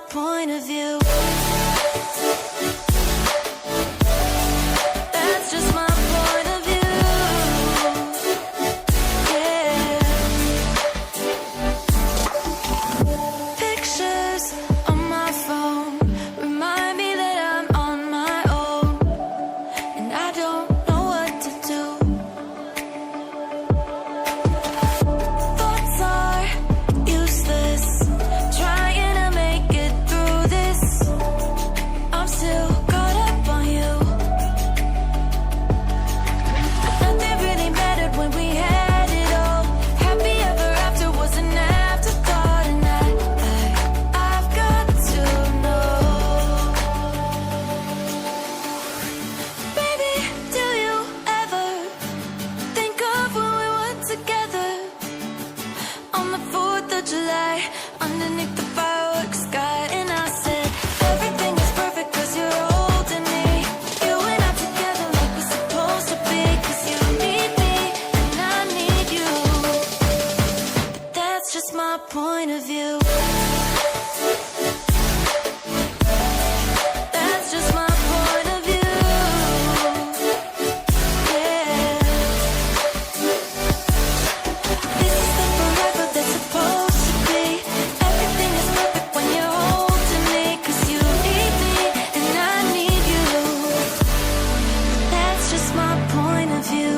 point of view. That's just my point of view. Yeah. Pictures on my phone remind me that I'm on my own, and I don't know what to do. Thoughts are useless, trying to make it through this. I'm still caught up on you. Nothing really mattered when we had it all. Happy ever after was an afterthought, and I've got to know. Baby, do you ever think of when we were together on the 4th of July, underneath the fireworks sky? And I said, everything is perfect 'cause you're holding me. You and I together like we're supposed to be, 'cause you need me and I need you. But that's just my point of view. That's just my point of view. Yeah. This is the forever that's supposed to be. Everything is perfect when you're holding me, 'cause you need me and I need you. That's just my point of view.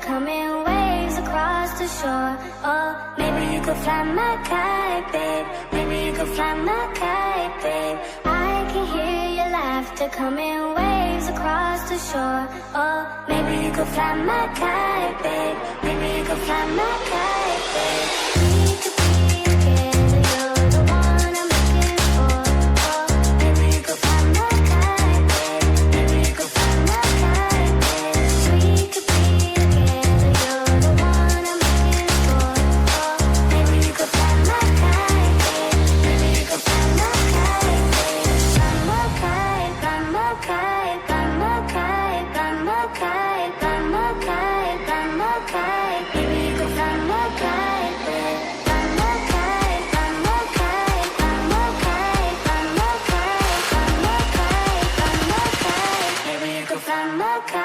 Coming waves across the shore. Oh, maybe you could fly my kite, babe. Maybe you could fly my kite, babe. I can hear your laughter coming waves across the shore. Oh, maybe you could fly my kite, babe. Maybe you could fly my kite, babe. We could be together, you're the one I'm looking for. Oh, maybe you could fly my kite, babe. Maybe you could fly my kite, babe. We could be together, you're the one I'm looking for. Oh, maybe you could fly my kite, babe. Maybe you could fly my kite, babe. Fly my kite, fly my kite, fly my kite. my kite.